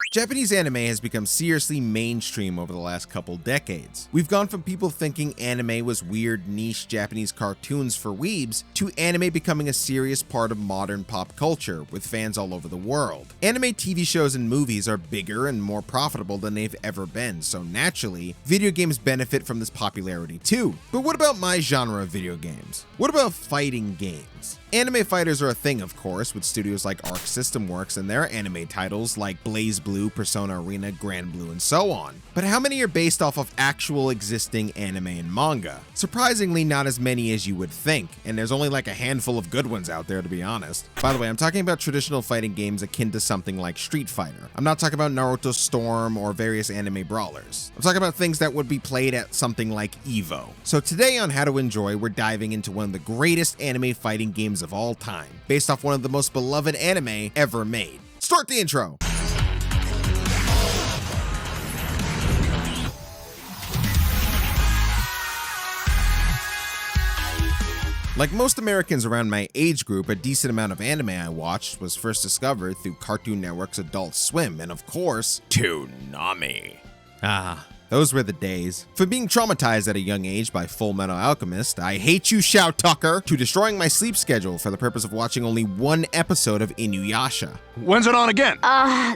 Japanese anime has become seriously mainstream over the last couple decades. We've gone from people thinking anime was weird niche Japanese cartoons for weebs to anime becoming a serious part of modern pop culture with fans all over the world. Anime TV shows and movies are bigger and more profitable than they've ever been, so naturally, video games benefit from this popularity too. But what about my genre of video games? What about fighting games? Anime fighters are a thing, of course, with studios like Arc System Works and their anime titles like Blaze Blue, Persona Arena, Grand Blue, and so on. But how many are based off of actual existing anime and manga? Surprisingly, not as many as you would think, and there's only like a handful of good ones out there, to be honest. By the way, I'm talking about traditional fighting games akin to something like Street Fighter. I'm not talking about Naruto Storm or various anime brawlers. I'm talking about things that would be played at something like EVO. So today on How to Enjoy, we're diving into one of the greatest anime fighting games of all time, based off one of the most beloved anime ever made. Start the intro! Like most Americans around my age group, a decent amount of anime I watched was first discovered through Cartoon Network's Adult Swim and, of course, Toonami. Those were the days. From being traumatized at a young age by Full Metal Alchemist, I Hate You, Shout Tucker, to destroying my sleep schedule for the purpose of watching only one episode of Inuyasha. When's it on again?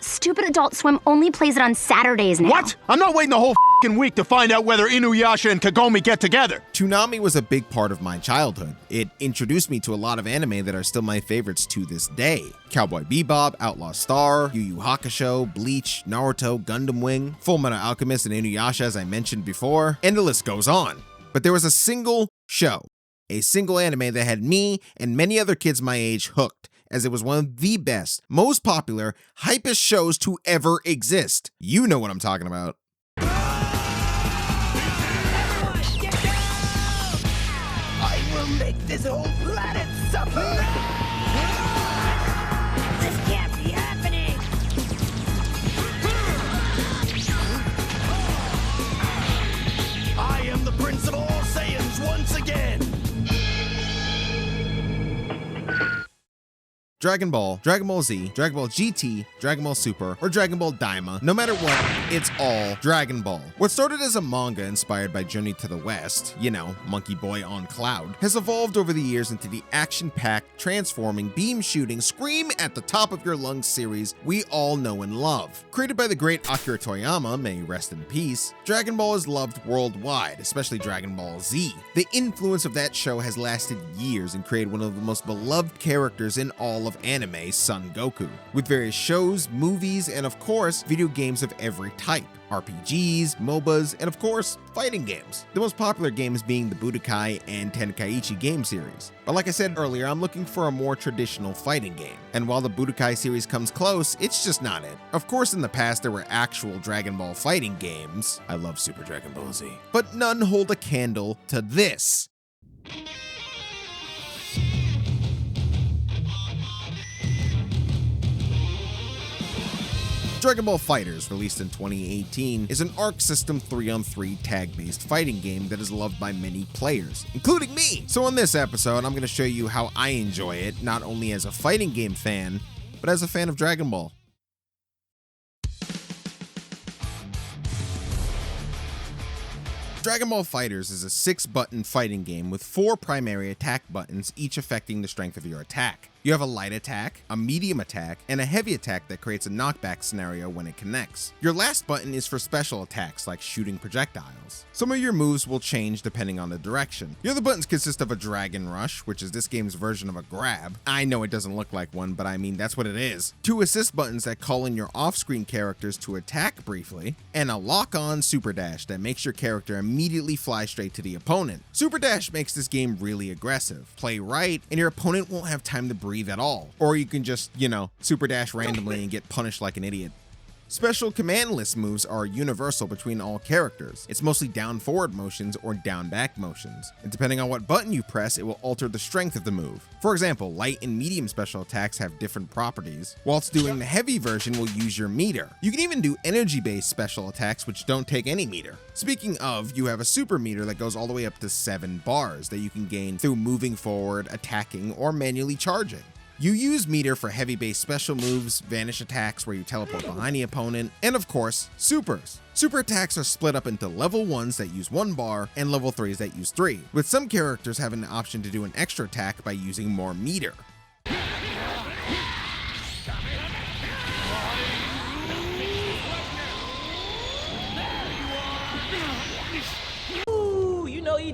Stupid Adult Swim only plays it on Saturdays now. What? I'm not waiting the whole f***ing week to find out whether Inuyasha and Kagome get together. Toonami was a big part of my childhood. It introduced me to a lot of anime that are still my favorites to this day. Cowboy Bebop, Outlaw Star, Yu Yu Hakusho, Bleach, Naruto, Gundam Wing, Full Metal Alchemist, and Inuyasha, as I mentioned before, and the list goes on. But there was a single show, a single anime that had me and many other kids my age hooked, as it was one of the best, most popular, hypest shows to ever exist. You know what I'm talking about. I will make this whole planet suffer! This can't be happening! I am the Prince of all Saiyans once again! Dragon Ball, Dragon Ball Z, Dragon Ball GT, Dragon Ball Super, or Dragon Ball Daima, no matter what, it's all Dragon Ball. What started as a manga inspired by Journey to the West, you know, Monkey Boy on Cloud, has evolved over the years into the action-packed, transforming, beam-shooting, scream at the top of your lungs series we all know and love. Created by the great Akira Toriyama, may he rest in peace, Dragon Ball is loved worldwide, especially Dragon Ball Z. The influence of that show has lasted years and created one of the most beloved characters in all of anime, Son Goku, with various shows, movies, and of course, video games of every type. RPGs, MOBAs, and of course, fighting games. The most popular games being the Budokai and Tenkaichi game series. But like I said earlier, I'm looking for a more traditional fighting game. And while the Budokai series comes close, it's just not it. Of course, in the past, there were actual Dragon Ball fighting games. I love Super Dragon Ball Z. But none hold a candle to this. Dragon Ball FighterZ, released in 2018, is an Arc System 3-on-3 tag-based fighting game that is loved by many players, including me. So in this episode, I'm going to show you how I enjoy it, not only as a fighting game fan, but as a fan of Dragon Ball. Dragon Ball FighterZ is a 6-button fighting game with 4 primary attack buttons, each affecting the strength of your attack. You have a light attack, a medium attack, and a heavy attack that creates a knockback scenario when it connects. Your last button is for special attacks like shooting projectiles. Some of your moves will change depending on the direction. Your other buttons consist of a Dragon Rush, which is this game's version of a grab. I know it doesn't look like one, but I mean that's what it is. 2 assist buttons that call in your off-screen characters to attack briefly, and a lock-on Super Dash that makes your character immediately fly straight to the opponent. Super Dash makes this game really aggressive. Play right, and your opponent won't have time to breathe at all. Or you can just, Super Dash randomly and get punished like an idiot. Special command list moves are universal between all characters. It's mostly down forward motions or down back motions, and depending on what button you press, it will alter the strength of the move. For example, light and medium special attacks have different properties, whilst doing the heavy version will use your meter. You can even do energy-based special attacks which don't take any meter. Speaking of, you have a super meter that goes all the way up to 7 bars that you can gain through moving forward, attacking, or manually charging. You use meter for heavy-based special moves, vanish attacks where you teleport behind the opponent, and of course, supers. Super attacks are split up into level 1s that use 1 bar and level 3s that use 3, with some characters having the option to do an extra attack by using more meter.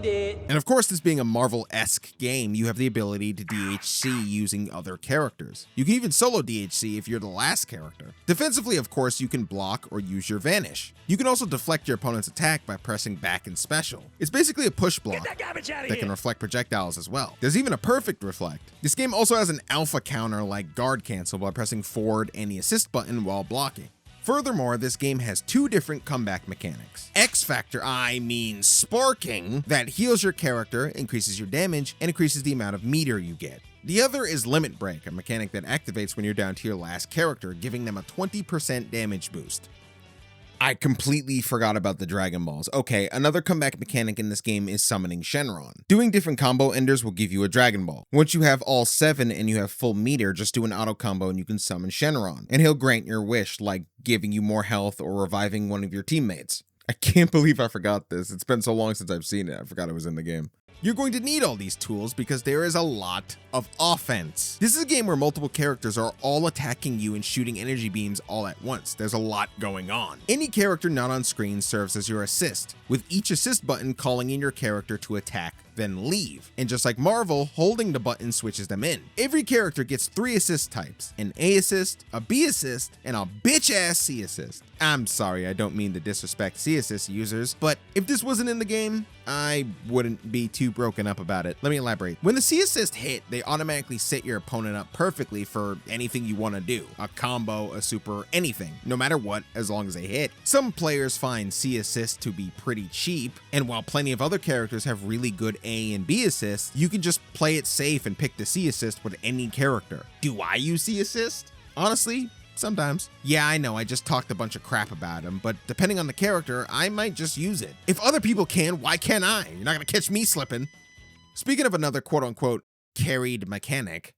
And of course, this being a Marvel-esque game, you have the ability to DHC using other characters. You can even solo DHC if you're the last character. Defensively, of course, you can block or use your vanish. You can also deflect your opponent's attack by pressing back and special. It's basically a push block that can reflect projectiles as well. There's even a perfect reflect. This game also has an alpha counter like guard cancel by pressing forward and the assist button while blocking. Furthermore, this game has 2 different comeback mechanics. X Factor, I mean sparking, that heals your character, increases your damage, and increases the amount of meter you get. The other is Limit Break, a mechanic that activates when you're down to your last character, giving them a 20% damage boost. I completely forgot about the Dragon Balls. Okay, another comeback mechanic in this game is summoning Shenron. Doing different combo enders will give you a Dragon Ball. Once you have all 7 and you have full meter, just do an auto combo and you can summon Shenron, and he'll grant your wish, like giving you more health or reviving one of your teammates. I can't believe I forgot this. It's been so long since I've seen it, I forgot it was in the game. You're going to need all these tools because there is a lot of offense. This is a game where multiple characters are all attacking you and shooting energy beams all at once. There's a lot going on. Any character not on screen serves as your assist, with each assist button calling in your character to attack, then leave. And just like Marvel, holding the button switches them in. Every character gets 3 assist types: an A assist, a B assist, and a bitch-ass C assist. I'm sorry, I don't mean to disrespect C assist users, but if this wasn't in the game, I wouldn't be too broken up about it. Let me elaborate. When the C assist hit, they automatically set your opponent up perfectly for anything you want to do. A combo, a super, anything. No matter what, as long as they hit. Some players find C assist to be pretty cheap, and while plenty of other characters have really good A and B assists, you can just play it safe and pick the C assist with any character. Do I use C assist? Honestly, sometimes. Yeah, I know, I just talked a bunch of crap about him, but depending on the character, I might just use it. If other people can, why can't I? You're not gonna catch me slipping. Speaking of another quote-unquote carried mechanic,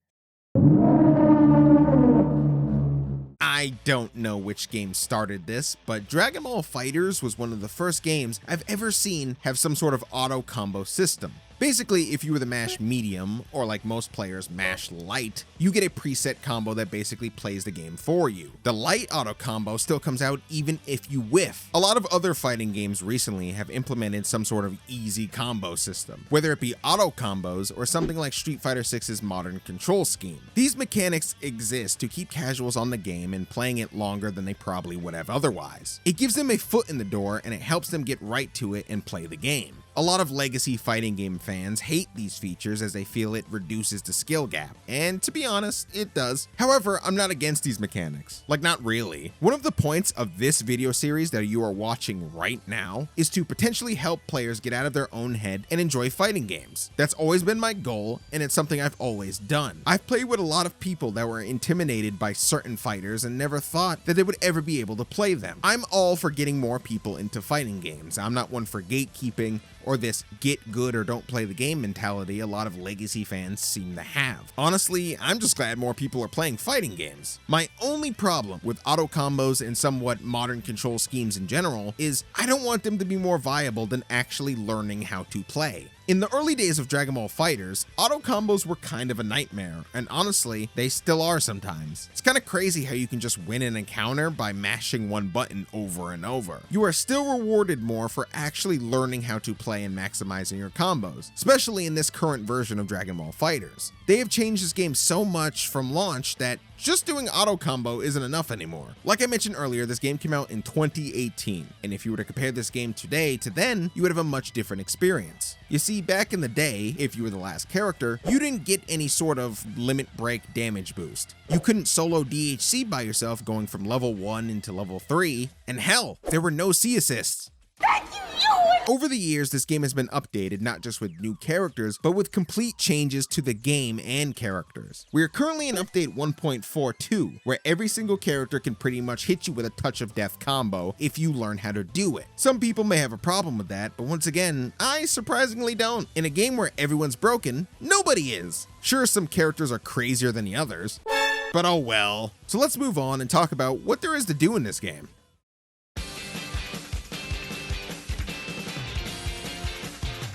I don't know which game started this, but Dragon Ball FighterZ was one of the first games I've ever seen have some sort of auto combo system. Basically, if you were the mash medium, or like most players, mash light, you get a preset combo that basically plays the game for you. The light auto combo still comes out even if you whiff. A lot of other fighting games recently have implemented some sort of easy combo system, whether it be auto combos or something like Street Fighter VI's modern control scheme. These mechanics exist to keep casuals on the game and playing it longer than they probably would have otherwise. It gives them a foot in the door and it helps them get right to it and play the game. A lot of legacy fighting game fans hate these features as they feel it reduces the skill gap, and to be honest, it does. However, I'm not against these mechanics. Like, not really. One of the points of this video series that you are watching right now is to potentially help players get out of their own head and enjoy fighting games. That's always been my goal, and it's something I've always done. I've played with a lot of people that were intimidated by certain fighters and never thought that they would ever be able to play them. I'm all for getting more people into fighting games. I'm not one for gatekeeping or this get good or don't play the game mentality a lot of legacy fans seem to have. Honestly, I'm just glad more people are playing fighting games. My only problem with auto combos and somewhat modern control schemes in general is I don't want them to be more viable than actually learning how to play. In the early days of Dragon Ball FighterZ, auto combos were kind of a nightmare, and honestly, they still are sometimes. It's kind of crazy how you can just win an encounter by mashing one button over and over. You are still rewarded more for actually learning how to play and maximizing your combos, especially in this current version of Dragon Ball FighterZ. They have changed this game so much from launch that just doing auto combo isn't enough anymore. Like I mentioned earlier, this game came out in 2018, and if you were to compare this game today to then, you would have a much different experience. You see, back in the day, if you were the last character, you didn't get any sort of limit break damage boost. You couldn't solo DHC by yourself going from level 1 into level 3, and hell, there were no C assists. Thank you, you Over the years, this game has been updated not just with new characters, but with complete changes to the game and characters. We are currently in update 1.42, where every single character can pretty much hit you with a touch of death combo if you learn how to do it. Some people may have a problem with that, but once again, I surprisingly don't. In a game where everyone's broken, nobody is. Sure, some characters are crazier than the others, but oh well. So let's move on and talk about what there is to do in this game.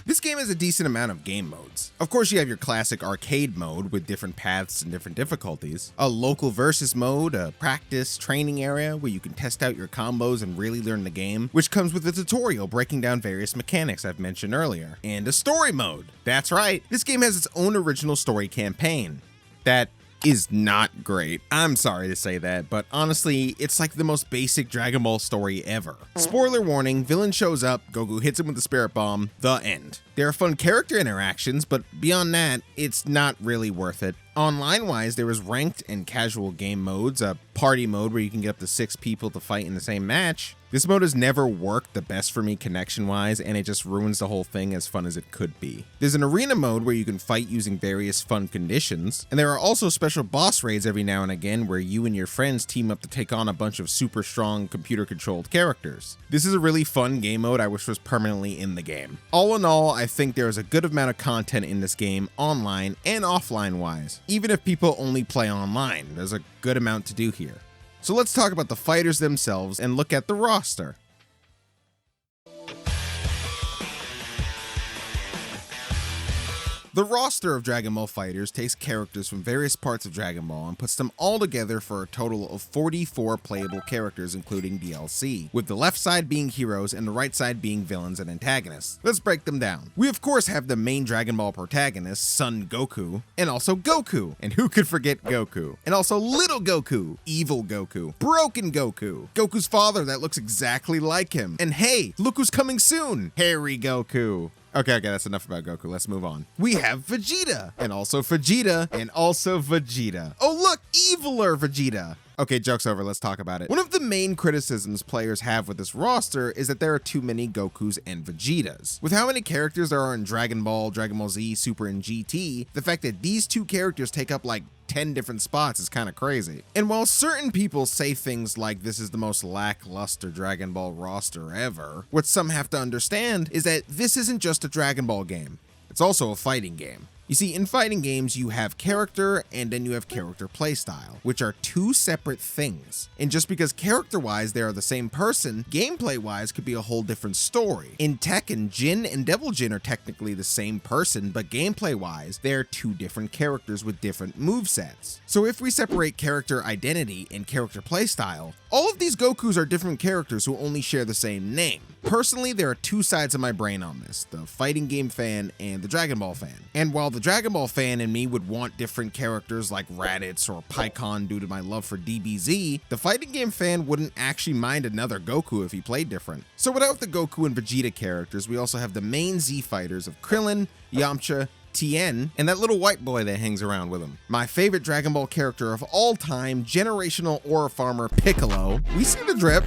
This game has a decent amount of game modes. Of course, you have your classic arcade mode with different paths and different difficulties, a local versus mode, a practice training area where you can test out your combos and really learn the game, which comes with a tutorial breaking down various mechanics I've mentioned earlier, and a story mode. That's right, this game has its own original story campaign that is not great. I'm sorry to say that, but honestly, it's like the most basic Dragon Ball story ever. Spoiler warning, villain shows up, Goku hits him with the spirit bomb, the end. There are fun character interactions, but beyond that, it's not really worth it. Online-wise, there is ranked and casual game modes, a party mode where you can get up to 6 people to fight in the same match. This mode has never worked the best for me connection-wise, and it just ruins the whole thing as fun as it could be. There's an arena mode where you can fight using various fun conditions, and there are also special boss raids every now and again where you and your friends team up to take on a bunch of super strong computer-controlled characters. This is a really fun game mode I wish was permanently in the game. All in all, I think there is a good amount of content in this game, online and offline-wise. Even if people only play online, there's a good amount to do here. So let's talk about the fighters themselves and look at the roster. The roster of Dragon Ball FighterZ takes characters from various parts of Dragon Ball and puts them all together for a total of 44 playable characters including DLC, with the left side being heroes and the right side being villains and antagonists. Let's break them down. We of course have the main Dragon Ball protagonist, Son Goku, and also Goku, and who could forget Goku? And also Little Goku, Evil Goku, Broken Goku, Goku's father that looks exactly like him, and hey, look who's coming soon, Hairy Goku. Okay, that's enough about Goku. Let's move on. We have Vegeta, and also Vegeta, and also Vegeta. Oh look, eviler Vegeta. Okay, joke's over, let's talk about it. One of the main criticisms players have with this roster is that there are too many Gokus and Vegetas. With how many characters there are in Dragon Ball Z, Super, and GT, the fact that these two characters take up like 10 different spots is kind of crazy. And while certain people say things like this is the most lackluster Dragon Ball roster ever, what some have to understand is that this isn't just a Dragon Ball game, it's also a fighting game. You see, in fighting games, you have character and then you have character playstyle, which are two separate things. And just because character-wise they are the same person, gameplay-wise could be a whole different story. In Tekken, Jin and Devil Jin are technically the same person, but gameplay-wise, they are two different characters with different movesets. So if we separate character identity and character playstyle, all of these Gokus are different characters who only share the same name. Personally, there are two sides of my brain on this, the fighting game fan and the Dragon Ball fan. And while the Dragon Ball fan in me would want different characters like Raditz or Pikkon due to my love for DBZ, the fighting game fan wouldn't actually mind another Goku if he played different. So without the Goku and Vegeta characters, we also have the main Z fighters of Krillin, Yamcha, Tien, and that little white boy that hangs around with him. My favorite Dragon Ball character of all time, generational ore farmer Piccolo. We see the drip.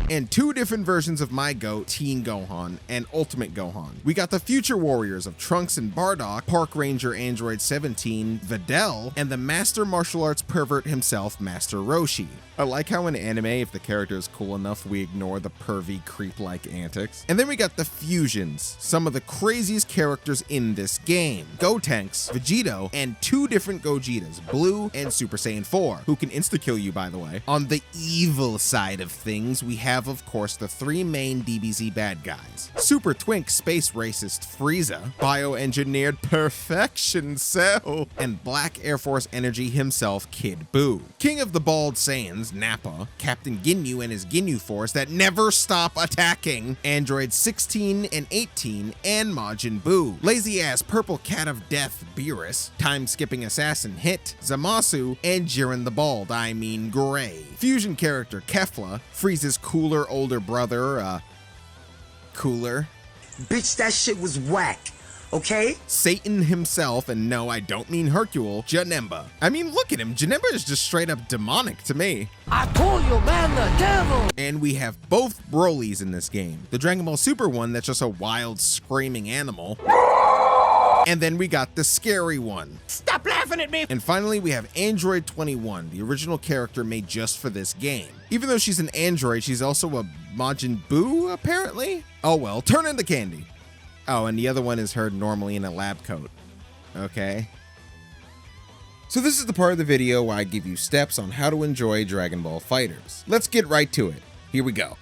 And two different versions of my GOAT, Teen Gohan and Ultimate Gohan. We got the future warriors of Trunks and Bardock, Park Ranger Android 17, Videl, and the master martial arts pervert himself, Master Roshi. I like how in anime, if the character is cool enough, we ignore the pervy creep-like antics. And then we got the fusions, some of the craziest characters in this game. Gotenks, Vegito, and two different Gogetas, Blue and Super Saiyan 4, who can insta-kill you, by the way. On the evil side of things, we have, of course, the three main DBZ bad guys. Super Twink space racist Frieza, bioengineered perfection Cell, and Black Air Force Energy himself, Kid Buu. King of the Bald Saiyans, Nappa, Captain Ginyu and his Ginyu Force that never stop attacking, Android 16 and 18, and Majin Buu. Lazy-ass Purple Cat of Death, Beerus, time-skipping assassin Hit, Zamasu, and Jiren the Bald, I mean Gray. Fusion character Kefla, Frieza's cooler older brother, Cooler. Bitch, that shit was whack. okay? Satan himself, and no, I don't mean Hercule, Janemba. I mean, look at him. Janemba is just straight up demonic to me. I told you, man, the devil! And we have both Brolys in this game. The Dragon Ball Super one, that's just a wild, screaming animal. And then we got the scary one. Stop laughing at me! And finally, we have Android 21, the original character made just for this game. Even though she's an android, she's also a Majin Buu, apparently? Oh well, turn into candy. Oh, and the other one is her normally in a lab coat. Okay. So this is the part of the video where I give you steps on how to enjoy Dragon Ball FighterZ. Let's get right to it. Here we go.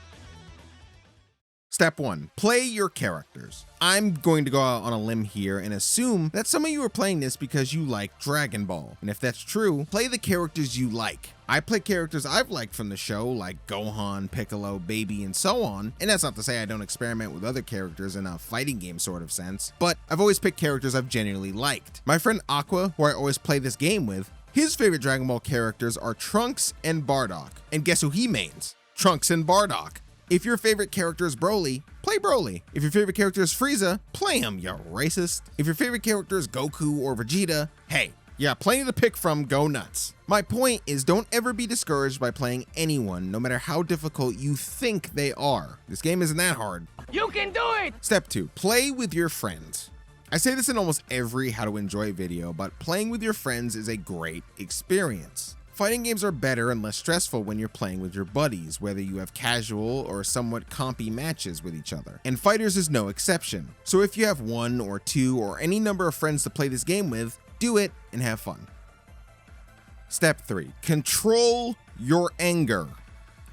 Step 1. Play your characters. I'm going to go out on a limb here and assume that some of you are playing this because you like Dragon Ball. And if that's true, play the characters you like. I play characters I've liked from the show like Gohan, Piccolo, Baby, and so on. And that's not to say I don't experiment with other characters in a fighting game sort of sense, but I've always picked characters I've genuinely liked. My friend Aqua, who I always play this game with, his favorite Dragon Ball characters are Trunks and Bardock. And guess who he mains? Trunks and Bardock. If your favorite character is Broly, play Broly. If your favorite character is Frieza, play him, you racist. If your favorite character is Goku or Vegeta, hey, yeah, plenty to pick from, go nuts. My point is, don't ever be discouraged by playing anyone, no matter how difficult you think they are. This game isn't that hard. You can do it! Step 2, play with your friends. I say this in almost every how to enjoy video, but playing with your friends is a great experience. Fighting games are better and less stressful when you're playing with your buddies, whether you have casual or somewhat compy matches with each other. And FighterZ is no exception. So if you have 1 or 2 or any number of friends to play this game with, do it and have fun. Step 3. Control your anger.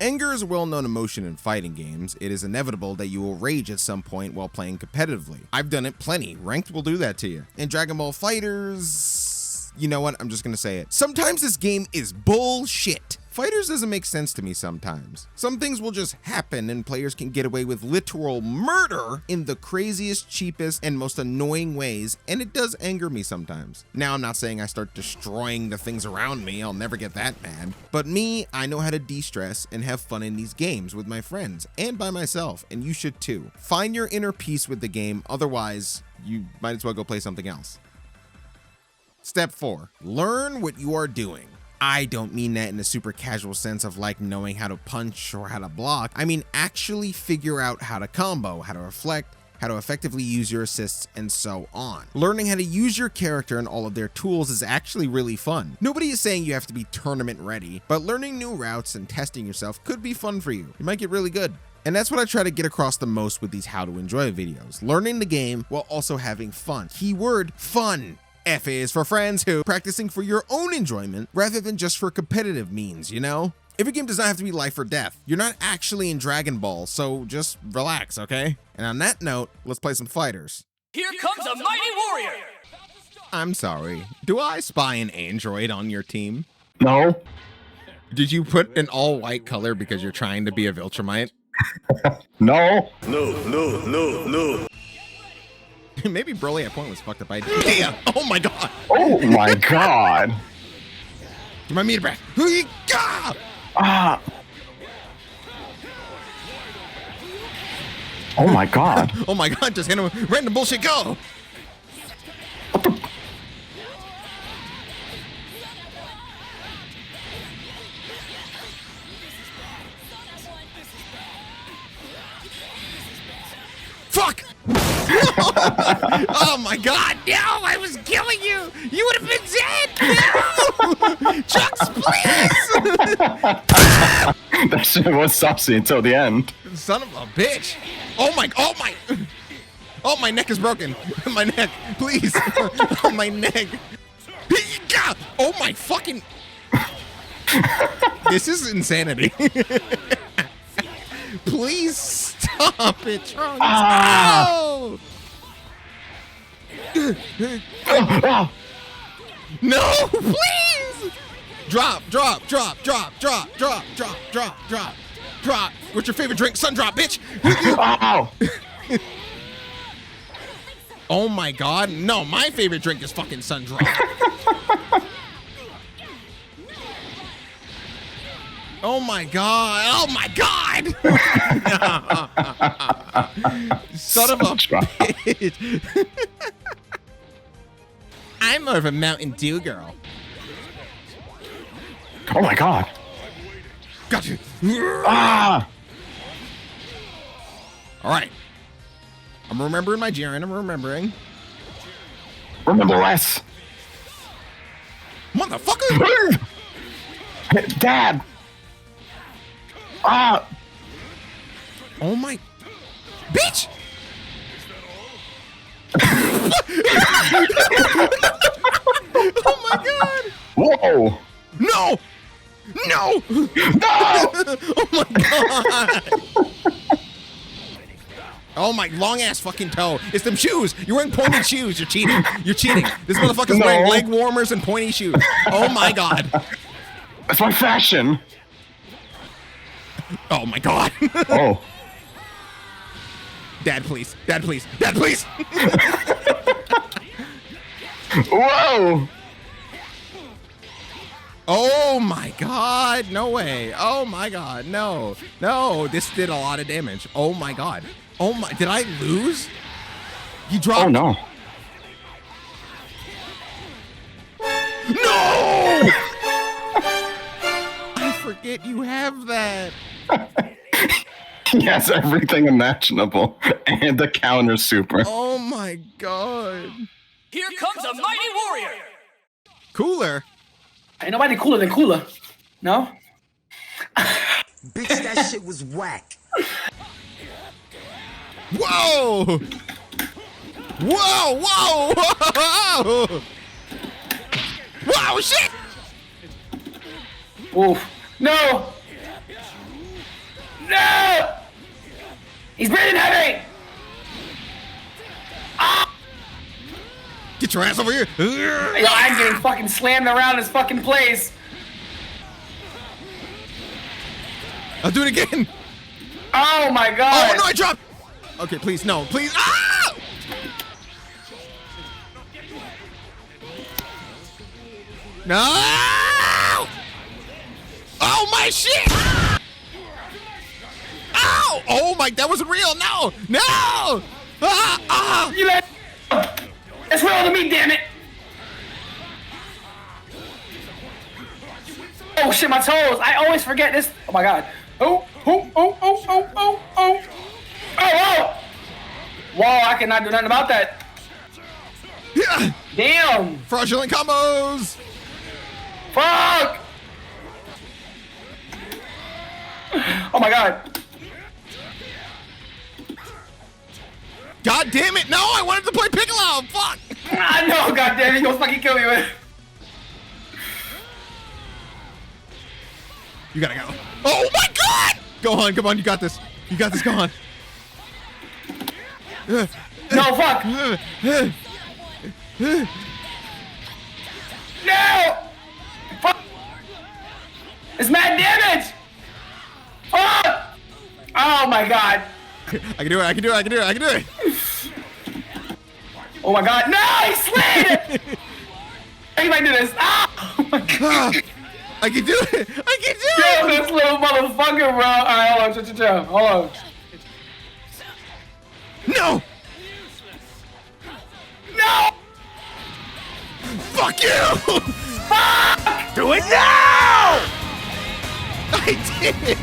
Anger is a well-known emotion in fighting games. It is inevitable that you will rage at some point while playing competitively. I've done it plenty. Ranked will do that to you. In Dragon Ball FighterZ, you know what? I'm just gonna say it. Sometimes this game is bullshit. FighterZ doesn't make sense to me sometimes. Some things will just happen and players can get away with literal murder in the craziest, cheapest, and most annoying ways, and it does anger me sometimes. Now, I'm not saying I start destroying the things around me, I'll never get that mad. But me, I know how to de-stress and have fun in these games with my friends and by myself, and you should too. Find your inner peace with the game, otherwise, you might as well go play something else. Step 4, learn what you are doing. I don't mean that in a super casual sense of like knowing how to punch or how to block. I mean actually figure out how to combo, how to reflect, how to effectively use your assists, and so on. Learning how to use your character and all of their tools is actually really fun. Nobody is saying you have to be tournament ready, but learning new routes and testing yourself could be fun for you. You might get really good. And that's what I try to get across the most with these how to enjoy videos. Learning the game while also having fun. Keyword, fun. F is for friends who practicing for your own enjoyment rather than just for competitive means, you know? Every game does not have to be life or death. You're not actually in Dragon Ball, so just relax, okay? And on that note, let's play some FighterZ. Here comes a mighty warrior! I'm sorry, do I spy an android on your team? No. Did you put an all-white color because you're trying to be a Viltrumite? No. No. Maybe Broly at point was fucked up by damn! Oh my god! Oh my god. Give my meter back! Ah. Oh my god. Oh my god, just hit him with random bullshit, go! Fuck! Oh my god, no! I was killing you! You would have been dead! No! Chucks, please! That shit was saucy until the end. Son of a bitch! Oh my neck is broken! My neck, please! Oh my neck! Oh my fucking... This is insanity. Please stop it, Trunks! Ah. Oh. No, please! Drop. What's your favorite drink? Sun Drop, bitch! Ow. Oh my god, no, my favorite drink is fucking Sun Drop. Oh my god! Oh my god! Son of a bitch! I'm more of a Mountain Dew girl. Oh my god. Got you. Ah! All right. I'm remembering my Jiren. I'm remembering. Remember less. Motherfucker! Dad! Ah! Oh my... Bitch! Oh my god! Whoa! No! No! No! Oh my god! Oh my long ass fucking toe. It's them shoes. You're wearing pointy shoes. You're cheating. You're cheating. This motherfucker's No. wearing leg warmers and pointy shoes. Oh my god. That's my fashion. Oh my god. Oh. Dad, please. Dad, please. Dad, please. Whoa! Oh my god. No way. Oh my god. No. No. This did a lot of damage. Oh my god. Oh my. Did I lose? He dropped. Oh no. No! I forget you have that. He has everything imaginable and the counter super. Oh my god. Here comes a mighty warrior. Cooler. Ain't nobody cooler than Cooler. No? Bitch, that shit was whack. Whoa! Whoa! Whoa! Whoa! Whoa! Shit! Oof. No! No! He's breathing heavy! Get your ass over here! Yo, I'm getting fucking slammed around this fucking place. I'll do it again! Oh my god! Oh no! I dropped! Okay, please, no, please! Ah! No! Oh my shit! Ow! Oh my, that wasn't real! No! No! Ah! Ah! You let it's real to me, damn it! Oh shit, my toes! I always forget this. Oh my god! Oh! Oh! Oh! Oh! Oh! Oh! Oh! Oh! Oh! Whoa! I cannot do nothing about that. Yeah. Damn! Fraudulent combos! Fuck! Oh my god! God damn it! No, I wanted to play Piccolo! Fuck! I know, god damn it! You'll fucking kill me with it. You gotta go. Oh my god! Go on, come on, you got this. You got this, go on. No, fuck! No! Fuck! It's mad damage! Fuck! Oh my god! I can do it, I can do it, I can do it, I can do it! Oh my god! No! He slid it! He might do this! Oh my god! I can do it! I can do Yo, it! this little motherfucker, bro! Alright, hold on, chill. Hold on. No! No! Fuck you! Fuck! Do it now! I did it!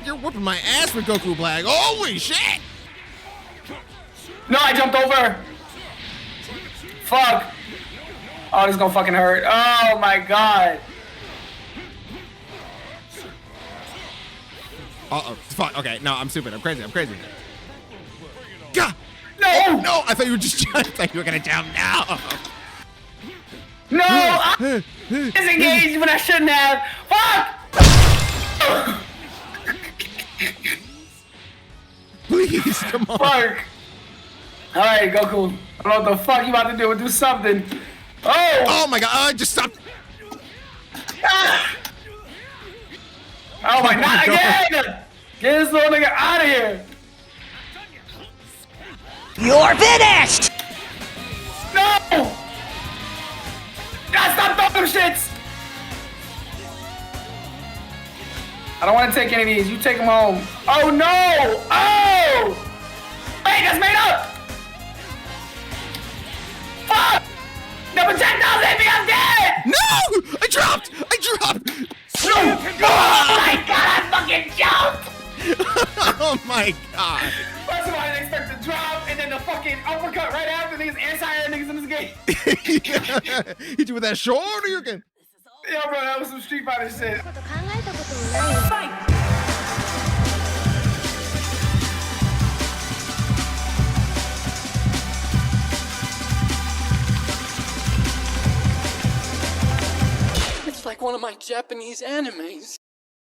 You're whooping my ass with Goku Black. Holy shit! No, I jumped over! Fuck! Oh, this is gonna fucking hurt. Oh my god! Uh-oh. Fuck. Okay, no, I'm stupid. I'm crazy. I'm crazy. God! No! No! I thought you were just I thought you were gonna jump now. No! I disengaged when I shouldn't have! Fuck! Please, come on. Fuck! Alright, Goku. I don't know what the fuck you about to do, but do something. Oh! Oh my god, just stop. Ah! Oh my god, again! Get this little nigga out of here! You're finished! No! God, stop throwing them shits! I don't want to take any of these. You take them home. Oh no! Oh! Wait, that's made up! Fuck! The projectiles hit me, I'm dead! No! I dropped! Oh my god, I fucking jumped! Oh my god. First of all, I didn't expect to drop, and then the fucking uppercut right after niggas anti-air niggas in this game. Hit you with that shoryuken. Yo, bro, that was some Street Fighter shit. It's like one of my Japanese animes.